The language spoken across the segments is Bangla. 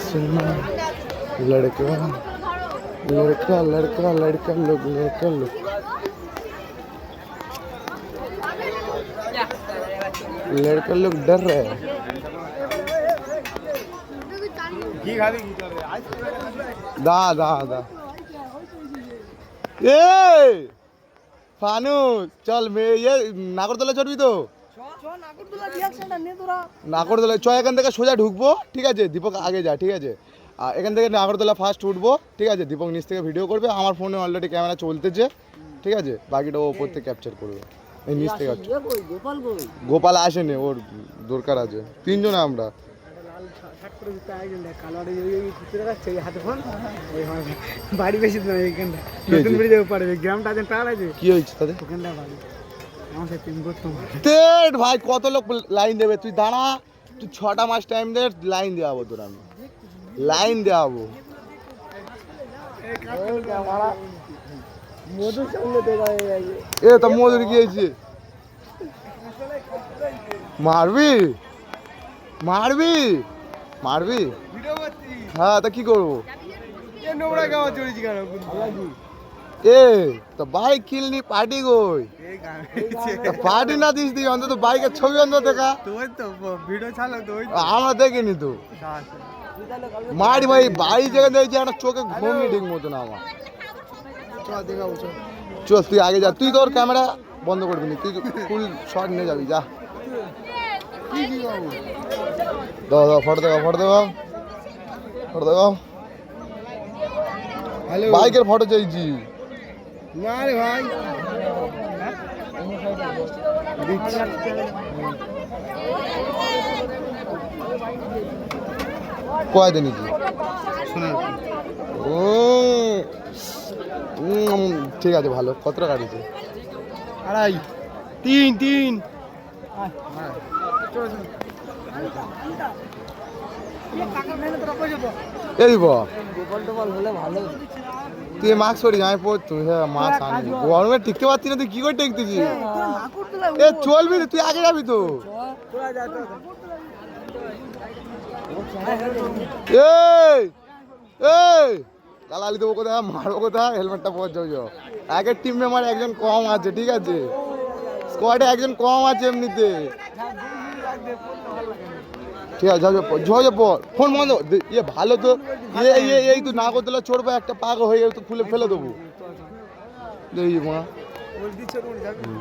सुना लड़का लड़का लड़का लड़का लोग लड़का लोग लड़का लोग डर रहे हैं। दा दा दा ফানু চল নাগরদোলা চড়বি তো? নাগরদোলা চ, এখান থেকে সোজা ঢুকবো, ঠিক আছে? দীপক আগে যা, ঠিক আছে? আর এখান থেকে নাগরদোলা ফার্স্ট উঠবো, ঠিক আছে? দীপক নিচ থেকে ভিডিও করবে, আমার ফোনে অলরেডি ক্যামেরা চলতেছে, ঠিক আছে? বাকিটা ও ওপর থেকে ক্যাপচার করবে, এই নিচ থেকে। গোপাল আসেনি, ওর দরকার আছে, তিনজনে আমরা। কি হয়েছে তাদের? ভাই কত লোক লাইন দেবে? তুই দাঁড়া, তুই 6টা মাস টাইম দে, লাইন দেওয়াবো তোর, আমি লাইন দেওয়াবো। এ তা মধুর কি হয়েছে? মারবি মারবি মারবি? হ্যাঁ, তা কি করবো? এ তো বাইক কিনলি, পার্টি কই? পার্টি না দিস দি, অন্তত বাইকের ছবি অন্তত দেখা। আমরা দেখিনি তো। মারি ভাই, বাড়ি যেখানে দেখছি একটা চোখে ঘুমনি ঠিক মতো না আমার। চল তুই আগে যা, তুই তোর ক্যামেরা বন্ধ করবি না, তুই ফুল শট নিয়ে যাবি, যা। দাও দাও, ফটো দেখাও, ফটো দেখাও, ফটো দেখাও। বাইকের ফটো চাইছি। না রে ভাই, কয় দিন ও ঠিক আছে, ভালো। কতটা গাড়িতে? 2.5 3 তুই মাস্ক পরি, আমি পড়তো। হ্যাঁ, মাস্ক আনি, গরমে টিকতে পারছি না। তুই কি করে টিকতেছিস? এ চলবি, তুই আগে যাবি তো। গালালি দেবো কোথায়, মারবো কোথায়? হেলমেটটা পর যাও। আগের টিম মেম্বার একজন কম আছে, ঠিক আছে? স্কোয়াডে একজন কম আছে এমনিতে, ঠিক আছে? ঝরে পর, ফোন বন্ধ। ইয়ে ভালো তো, এই তো নাগরদোলা চড়বো, একটা পাক হয়ে গেলে তো খুলে ফেলে দেবো। দেখি মা,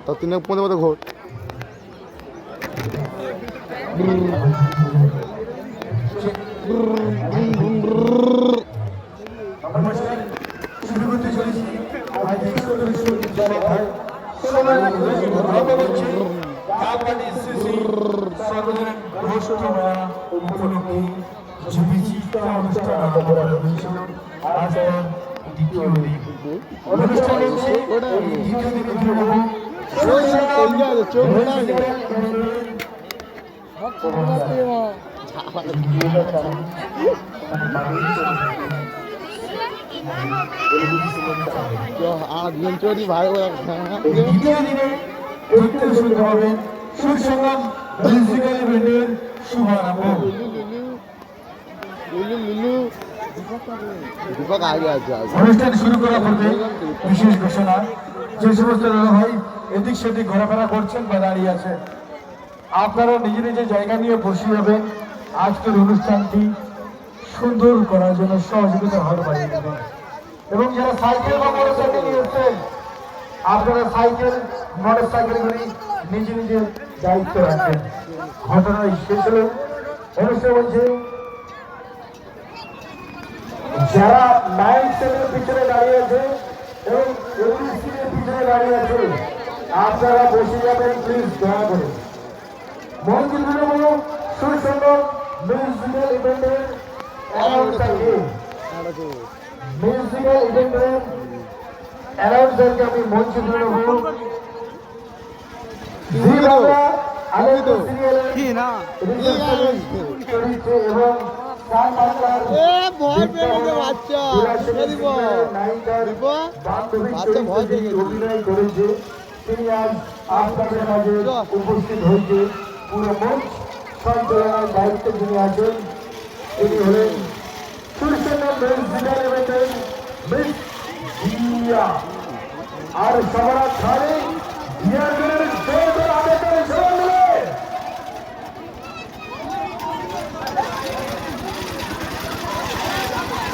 তা 3-15 মতো ঘোর। ভাই দীপক আগে আছে। অনুষ্ঠান শুরু করা পূর্বে বিশেষ ঘোষণা, যে সমস্ত দাদা ভাই এদিক সেদিক ঘোরাফেরা করছেন বা দাঁড়িয়ে আছেন, আপনারা নিজে নিজে জায়গা নিয়ে বসে যাবেন। আজকের অনুষ্ঠানটি সুন্দর করার জন্য সহযোগিতার হাত বাড়িয়ে দেবেন। এবং যারা সাইকেল বা মোটর সাইকেল নিয়ে এসছেন, আপনারা সাইকেল মোটর সাইকেলগুলি নিজে নিজে দায়িত্ব রাখবেন। ঘটনায় শেষ হল অনুষ্ঠান। বলছে যারা 9-7 পিছনে দাঁড়িয়ে আছে এবং 11 পিছনে দাঁড়িয়ে আছে, আপনারা বসে যাবেন প্লিজ, দয়া করে। মঞ্চগুলো সুন্দর মিউজিক্যাল ইভেন্টের অ্যানাউন্সারকে আমি মঞ্চে তুলে নেব। এবং অভিনয় করেছে, তিনি আজ আপনাদের মাঝে উপস্থিত হয়েছে। পুরো মঞ্চ সঞ্চালনার দায়িত্বে যিনি আছেন তিনি হলেন সুরসেনা মিস জিয়া আর সবার খালি জিয়াদের জোর আবেদন শুনলে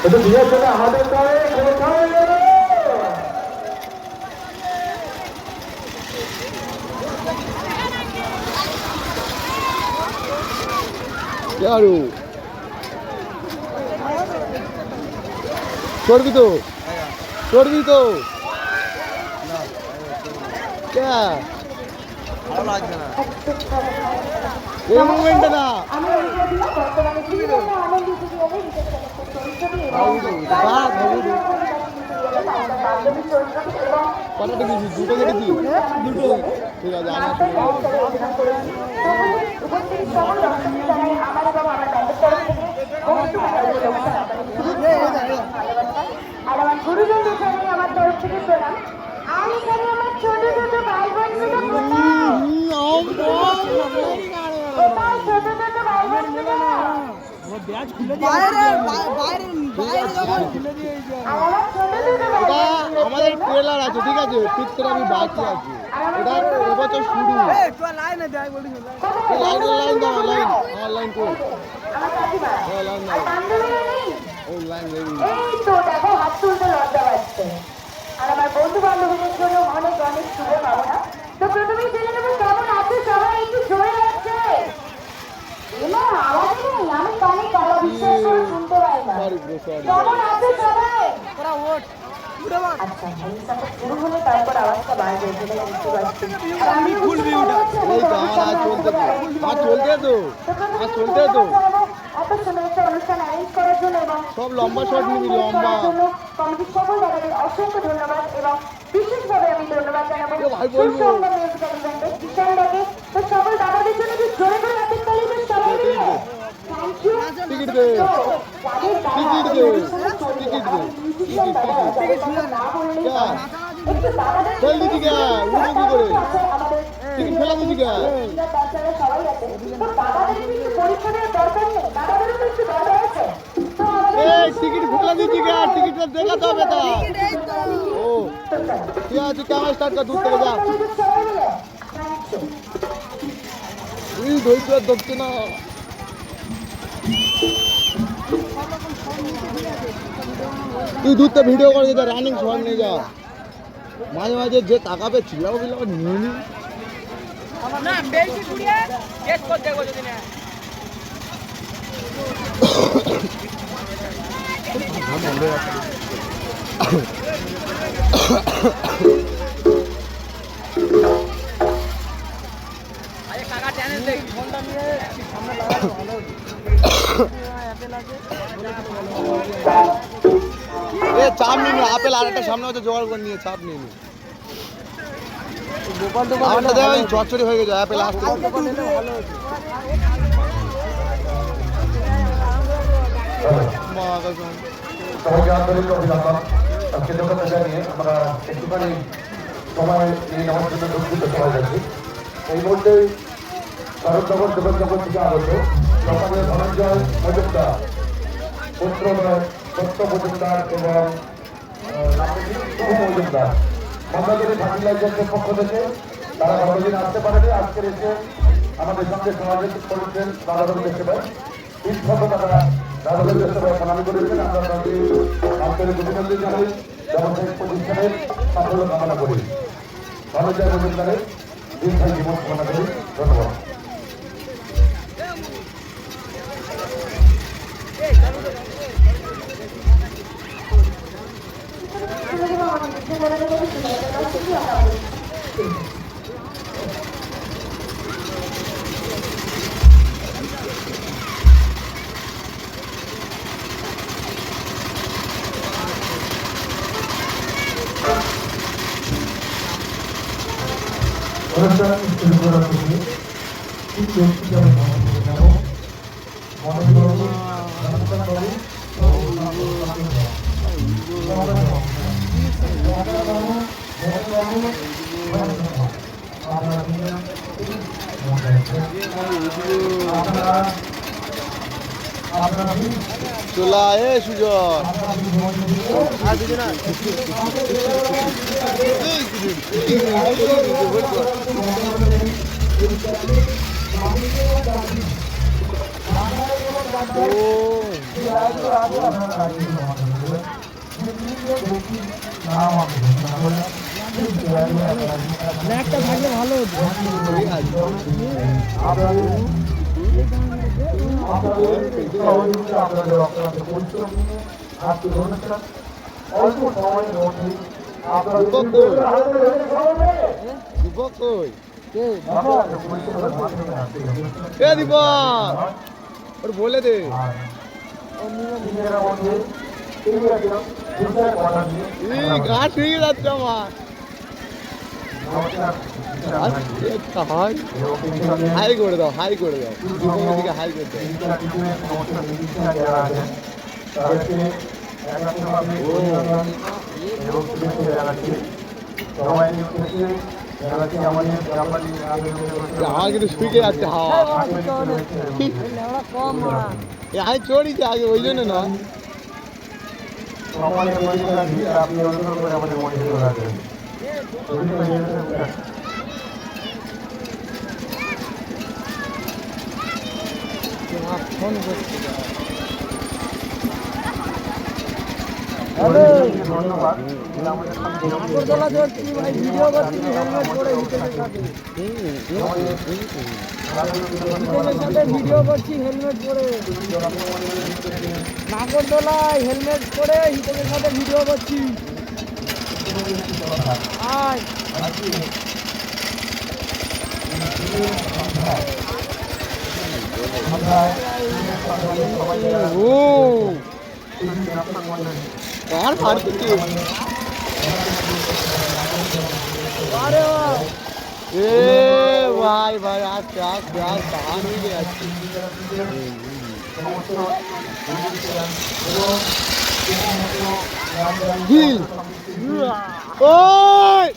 এটা জিয়া চলে হাতে করে কোথায় গেল यारू छोड़ भी तो क्या ये मूवमेंट है ना पता नहीं দুটো কেটে দিই দুটো ঠিক আছে আর আমার গুরুজনদের জানাই আমার তরফ থেকে প্রণাম। আর এখানে আমার ছোট ছোট ভাই বোনগুলো কোথায় ছোট ছোট ভাই বোনগুলো আমাদের ট্রেলার আছে ঠিক আছে পিকচার আমি বাকি আছে এটা এবছর শুরু লাইন দাও লাইন আমার লাইন কো আমার কাকিমা লাইন আর বান্ধবীরা নেই ওই লাইন রেডি এই তো দেখো হাত তুলতে লজ্জা পাচ্ছে। আর আমার বন্ধু বান্ধবীদের জন্য অনেক অনেক শুভকামনা। তো প্রথমেই জেনে নেবো কেমন আছে সবাই, একটু জোরে আছে এমা আওয়াজ নেই, আমি কানে কালা বিশ্বাস করে শুনতে পাই না। কেমন আছে সবাই? আচ্ছা এই সাথে শুরু হলে তারপর আওয়াজটা বাড়বে যেটা বুঝতে পারছি। আর আমি খুলবি ওটা ওই তো আমার চলতে তো এত সুন্দর একটা অনুষ্ঠান অ্যারেঞ্জ করার জন্য এবং সব লম্বা শট নিবি লম্বা কমিটির সকল দাদাদের অসংখ্য ধন্যবাদ এবং বিশেষভাবে আমি ধন্যবাদ জানাবো ভাই বলবো। সুসংবাদ মিউজিক্যাল ইভেন্টের বিশাল দাকে। তো সকল দাদাদের জন্য একটু জোরে করে হাতের তালি দিয়ে সবাই মিলে থ্যাংক ইউ। টিকিট দে যাদের টিকিট দে মিউজিশিয়ান দাদা যাদের কথা না বললেই হয়। একটু দাদাদের জলদি দিকে উঠে কি করে আমাদের টিকিট ফেলা দিদি কে বাচ্চারা সবাই আছে। তো দাদাদের একটু পরীক্ষা দেওয়ার দরকার নেই, দাদাদেরও তো একটু দরকার আছে। তো আমাদের এই টিকিট ফেলা দিদি কে টিকিটটা দেখাতে হবে তা ও ঠিক আছে ক্যামেরা স্টার্ট কর দূর থেকে যা সবাই মিলে থ্যাংক ইউ। এই ধৈর্য আর ধরছে না তুই দূরতে ভিডিও করে যা রানিং শট নিয়ে যা মাঝে মাঝে যে তাকাবে চিল্লাবো বিল্লাবো নিয়ে নি না বেশি ঘুরিয়ে টেস্ট করে দেখবো যদি না আরে কাকা চ্যানেল দেখ ফোনটা নিয়ে সামনে লাগানো ভালো অ্যাপেল আছে এ চাপ নিয়ে নি আপেল আরেকটা সামনে হচ্ছে জোগাড় করে নিয়ে চাপ নিয়ে নি আমারটা দেখ ওই চচ্চড়ি হয়ে গেছে আপেল আসতে মা কসম সবাইকে আন্তরিক অভিনন্দন। কৃতজ্ঞতা জানিয়ে আমরা একটুখানি সময় নিয়ে আমার জন্য দুঃখিত সবাই যাচ্ছি। এই মুহূর্তে শরৎনগর দেবনগর থেকে আগত সকালে ধনঞ্জয় মজুমদার পুত্রদয় সত্য মজুমদার এবং শুভ মজুমদার মন্দাগিরি ফার্টিলাইজার্সের পক্ষ থেকে তারা গতদিন আসতে পারেনি, আজকের এসে আমাদের সঙ্গে সহযোগিতা করেছেন দাদাদের দেখতে পাই তিনশত টাকা দাদাদের দেখতে পাই প্রণামী করেছেন। আমরা তাদের আন্তরিক অভিনন্দন জানাই, ব্যবসায়িক প্রতিষ্ঠানের সাফল্য কামনা করি। ধনঞ্জয় মজুমদারের দীর্ঘায়ু জীবন কামনা করি। ধন্যবাদ। অনুষ্ঠান শুরু করার পূর্বে একটু ব্যক্তিগত ভ্রমণ করে যাব। মনোযোগ অনুষ্ঠান করে আপনারা আপনারা চলা এ সুজন আর দুজন আর একটা থাকলে ভালো হতো আপনাদের অক্লান্ত পরিশ্রম নিয়ে আজকের অনুষ্ঠান অল্প সময়ের মধ্যে আপনারা দীপক কই পরিশ্রমের মাধ্যমে আজকের অনুষ্ঠান এ দীপক ওর বলে দে নিজেরা মধ্যে কথা দিয়ে এই গাছ হয়ে যাচ্ছে আমার নমস্কার হাই করে দাও হাই করে দাও দীপকের দিকে হাই করে দাও যারা আছেন তাদেরকে একাত্মভাবে অভিনন্দন এবং শুভেচ্ছা জানাচ্ছি সবাই উদ্দেশ্যে জানাচ্ছি আমাদের জাপানি আমার কিন্তু শুইকে যাচ্ছে হাওয়া আমি চড়িছি আগে ওই জন্য না সমাজের পরিষ্কার দিয়ে আপনি অনুসরণ করে আমাদের মনে করে রাখবেন ফোন করছি ধন্যবাদ আগরতলা ধরছি ভাই ভিডিও করছি হেলমেট পরে হিটেলের সাথে ভিডিও করছি হেলমেট পরে নাগরদোলায় হেলমেট পরে হিটেলের সাথে ভিডিও করছি আয় ও কার ফাড়তে কি আরে এ ভাই ভাই আস্তে আস্তে আস্তে হান হয়ে যাচ্ছে হিল ওই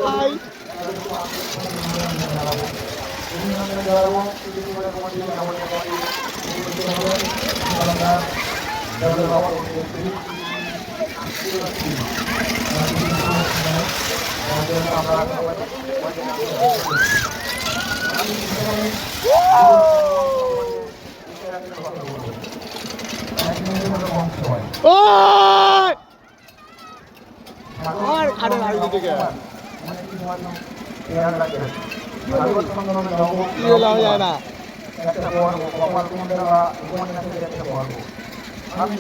হাই ওই আর আরে লাইন দিকে কি হলো যায় না একটা পর্ব কপাল কুণ্ডা বা উপন্যাসের একটা পর্ব আমি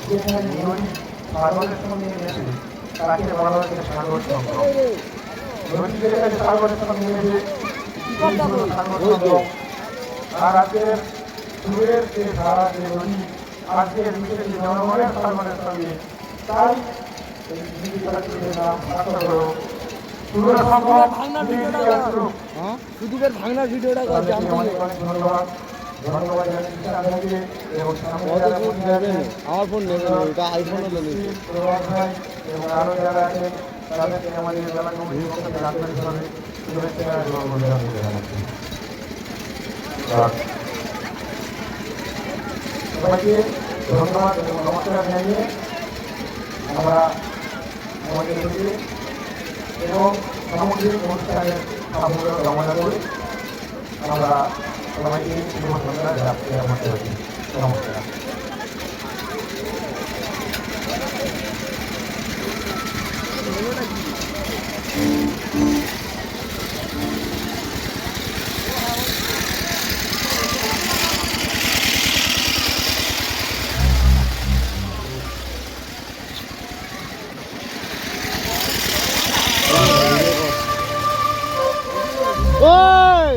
যেখানে নদী সাগরের সঙ্গে মিশে তাকে বলা হচ্ছে সাগর সংগ্রহ নদী যেখানে সাগরের সঙ্গে মিশে সাগর সংগ্রহ আর আজকের সুরের যে ধারা যে নদী আজকের বিশেষ জনগণের সাগরের সঙ্গে তাই এই নাম সাগর সুদীপের ভাঙনার ভিডিওটা জানতে ধন্যবাদ ধন্যবাদ জানাচ্ছি এবং আমার ফোন নেবে না এটা আইফোন হলো নিচ্ছে এবং আরও যারা আছেন তাদেরকে আমাদের জেলা কমিটির পক্ষ থেকে আন্তরিকভাবে শুভেচ্ছা এবং অভিনন্দন জানাচ্ছি সবাইকে ধন্যবাদ এবং নমস্কার জানিয়ে আমরা আমাদের এবং সামগ্রিক অনুষ্ঠানের সাফল্য কামনা করি আমরা সবাইকে শুভ সন্ধ্যা যাত্রী আমাদের নমস্কার ওই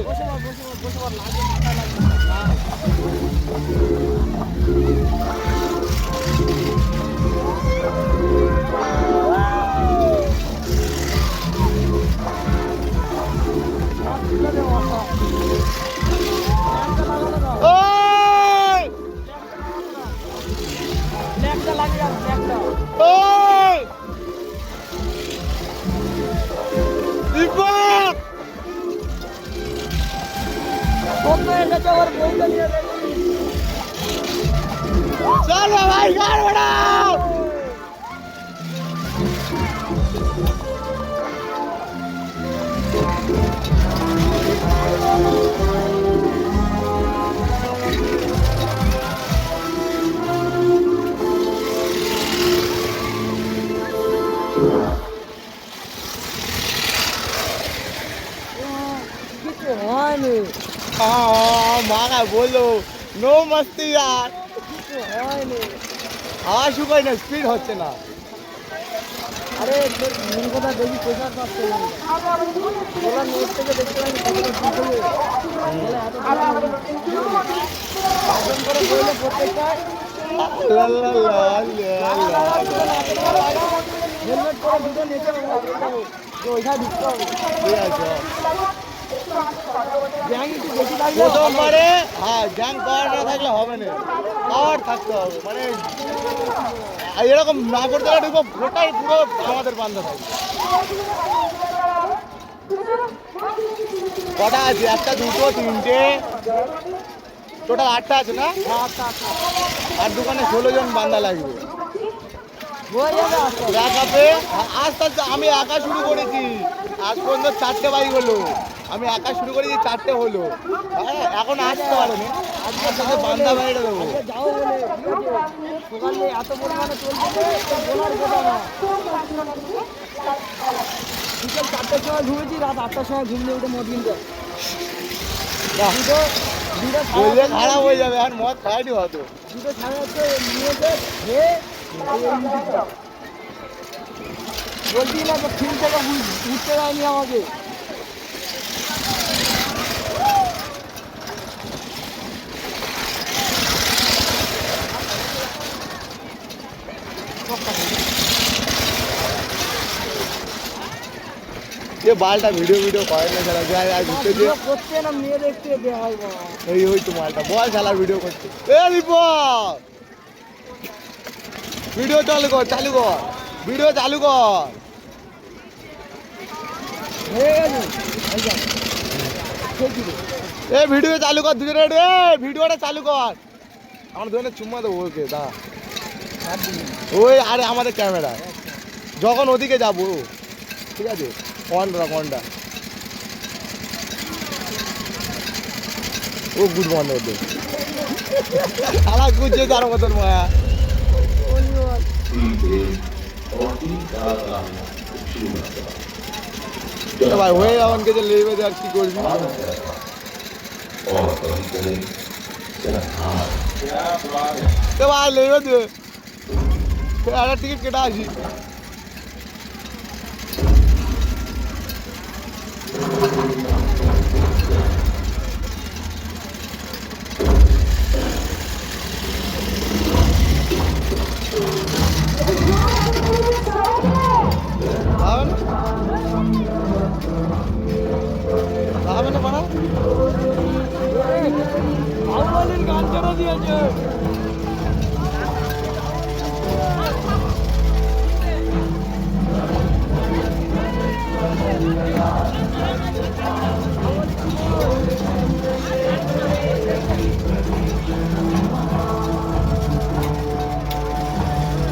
গেছে ওর বউকে নিয়ে দেখি। চলো ভাই গাড় বাড়াও। কিছু হয়নি, মাগা বলো নো মস্তি यार, কিছু হয়নি। হাওয়া শুকায় না, স্পিড হচ্ছে না। আরে মেন কথা দেখি প্রেশার পাচ্ছে না। ওরা নেট থেকে দেখতে পাইনি কতটা কি হলো। বলে এত আয়োজন করে বললে প্রত্যেকটা লা লা লা লা লা। হেলমেট করে দুটো নেচে ওইখানে ঢুকতে হবে। ঠিক আছে ব্যাং একটু বেশি লাগলে প্রথমবারে, হ্যাঁ গ্যাং পাওয়ার না থাকলে হবে না, পাওয়ার থাকতে হবে। মানে এরকম নাগরদোলা ঢুকবো ওটাই পুরো আমাদের বান্ধা থাকবে। কটা আছে? একটা, দুটো, তিনটে, টোটাল 8টা আছে না? আর দোকানে 16 জন বান্দা লাগবে। হয়ে যাবে আস্তে আস্তে। ব্যাকআপে আস্তে আস্তে আমি একা শুরু করেছি, আজ পর্যন্ত 4টে বাইক হলো। আমি একা শুরু করেছি, 4টে হলো। হ্যাঁ এখন আসতে পারেনি, আজকে সাথে বান্দা বাইরে দেবো। আজকে যাও বলে ঠিক আছে, সকালে এত পরিমাণে চলছে যে বলার কথা না। বিকেল 4টার সময় ঘুমেছি, রাত 8টার সময় ঘুম দিয়ে উঠে মদ কিনতে হয়। দুটো বললে খারাপ হয়ে যাবে, আর মদ খাইনি হয়তো। দুটো সাড়ে হচ্ছে নিয়েছে খেয়ে বলছি না তো ফিল্ড থেকে উঠতে যায়নি আমাকে। যে বালটা ভিডিও করে না খেলা যায়, আর ঘুরতে যে ভিডিও করতে না মেয়ে দেখতে দেওয়া হয় বাবা। ওই তো মালটা বল খেলার ভিডিও করতে। এ দীপক, ভিডিও চালু কর, ভিডিও চালু কর। হয়ে গেছে এই যা, সেই কি রে? এ ভিডিও চালু কর দুজনে, রে ভিডিওটা চালু কর। আমার দুজনে চুম্মা দেবো ওকে, দা ওই আরে আমাদের ক্যামেরা যখন ওদিকে যাবো, ঠিক আছে কনটা ও গুড মর্নিং ওদের সারা গুজছে তার মতন মায়া। ভাই হয়ে আমাকে যে লেবে দে, আর কি করবি? ভাই লেবে দে, একটা টিকিট কেটে আসি।